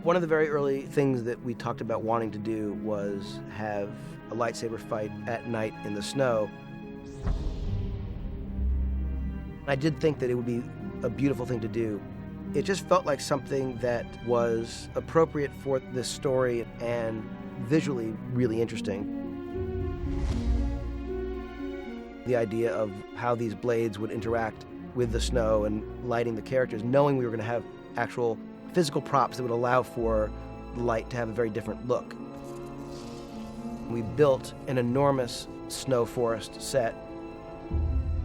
One of the very early things that we talked about wanting to do was have a lightsaber fight at night in the snow. I did think that it would be a beautiful thing to do. It just felt like something that was appropriate for this story and visually really interesting. The idea of how these blades would interact with the snow and lighting the characters, knowing we were going to have actual physical props that would allow for the light to have a very different look. We built an enormous snow forest set.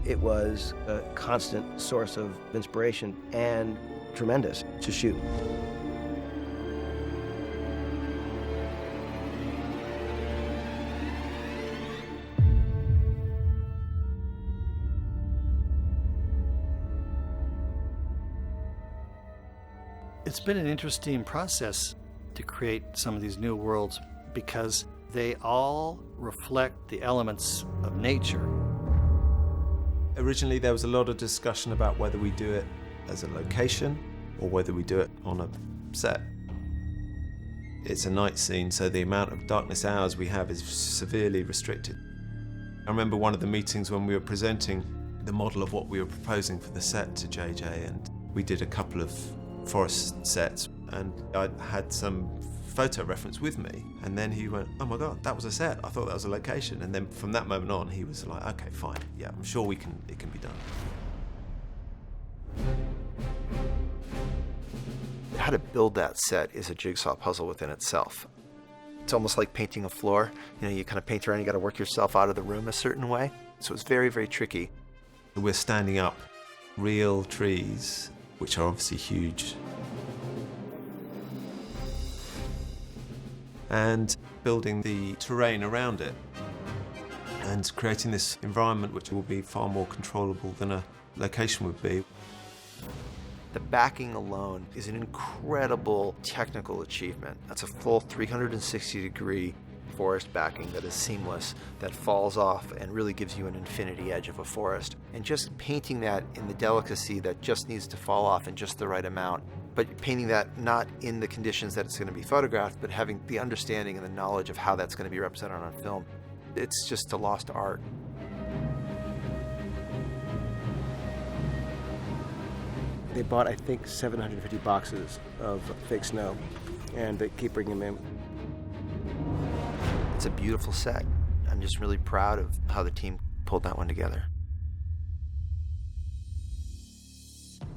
It was a constant source of inspiration and tremendous to shoot. It's been an interesting process to create some of these new worlds because they all reflect the elements of nature. Originally, there was a lot of discussion about whether we do it as a location or whether we do it on a set. It's a night scene, so the amount of darkness hours we have is severely restricted. I remember one of the meetings when we were presenting the model of what we were proposing for the set to JJ, and we did a couple of forest sets, and I had some photo reference with me, and then he went, "Oh my God, that was a set. I thought that was a location." And then from that moment on, he was like, "Okay, fine. Yeah, I'm sure it can be done." How to build that set is a jigsaw puzzle within itself. It's almost like painting a floor. You kind of paint around, you got to work yourself out of the room a certain way. So it's very, very tricky. We're standing up real trees, which are obviously huge, and building the terrain around it and creating this environment which will be far more controllable than a location would be. The backing alone is an incredible technical achievement. That's a full 360-degree forest backing that is seamless, that falls off and really gives you an infinity edge of a forest. And just painting that in the delicacy that just needs to fall off in just the right amount, but painting that not in the conditions that it's going to be photographed, but having the understanding and the knowledge of how that's going to be represented on film. It's just a lost art. They bought, I think, 750 boxes of fake snow, and they keep bringing them in. It's a beautiful set. I'm just really proud of how the team pulled that one together.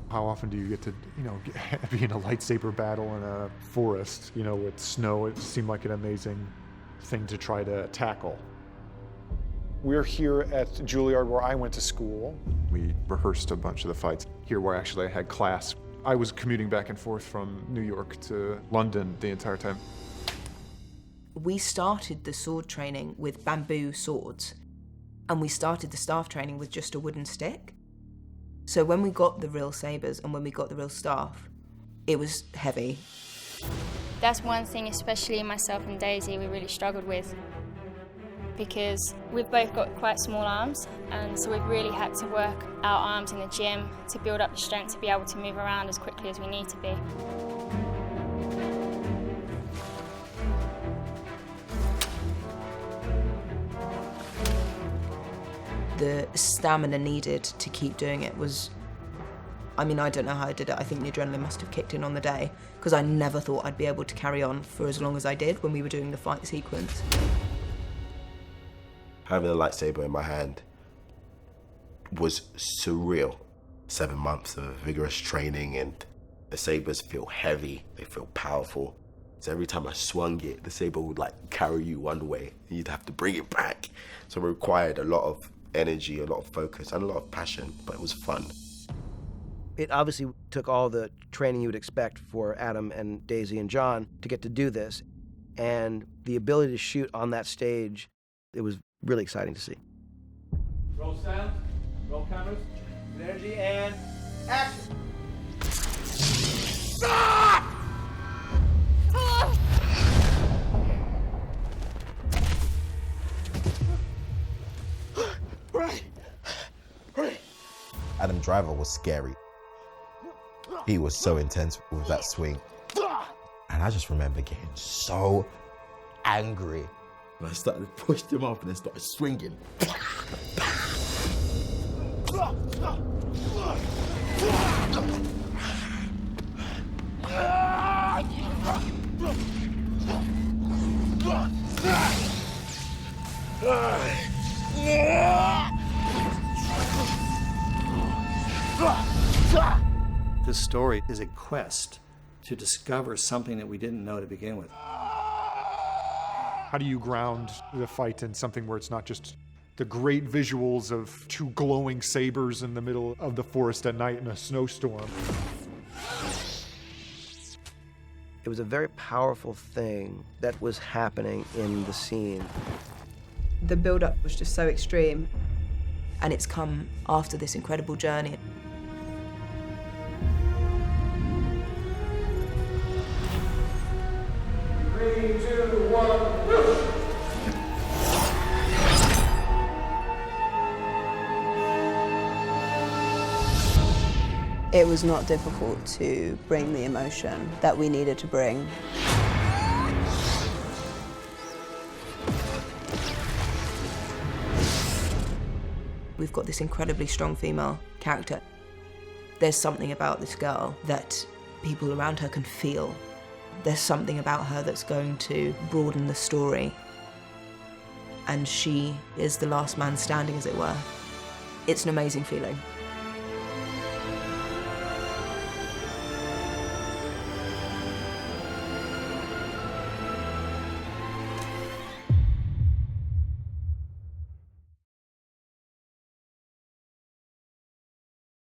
How often do you get to, be in a lightsaber battle in a forest, with snow? It seemed like an amazing thing to try to tackle. We're here at Juilliard where I went to school. We rehearsed a bunch of the fights here where actually I had class. I was commuting back and forth from New York to London the entire time. We started the sword training with bamboo swords, and we started the staff training with just a wooden stick. So when we got the real sabers and when we got the real staff, it was heavy. That's one thing, especially myself and Daisy, we really struggled with, because we've both got quite small arms, and so we've really had to work our arms in the gym to build up the strength to be able to move around as quickly as we need to be. The stamina needed to keep doing it was, I don't know how I did it. I think the adrenaline must have kicked in on the day, because I never thought I'd be able to carry on for as long as I did when we were doing the fight sequence. Having a lightsaber in my hand was surreal. 7 months of vigorous training, and the sabers feel heavy, they feel powerful. So every time I swung it, the saber would carry you one way, and you'd have to bring it back. So it required a lot of energy, a lot of focus, and a lot of passion, but it was fun. It obviously took all the training you would expect for Adam and Daisy and John to get to do this, and the ability to shoot on that stage, it was really exciting to see. Roll sound, roll cameras, energy, and action! Stop! Right. Adam Driver was scary. He was so intense with that swing. And I just remember getting so angry. And I started to push him off and then started swinging. This story is a quest to discover something that we didn't know to begin with. How do you ground the fight in something where it's not just the great visuals of two glowing sabers in the middle of the forest at night in a snowstorm? It was a very powerful thing that was happening in the scene. The build-up was just so extreme, and it's come after this incredible journey. It was not difficult to bring the emotion that we needed to bring. We've got this incredibly strong female character. There's something about this girl that people around her can feel. There's something about her that's going to broaden the story. And she is the last man standing, as it were. It's an amazing feeling.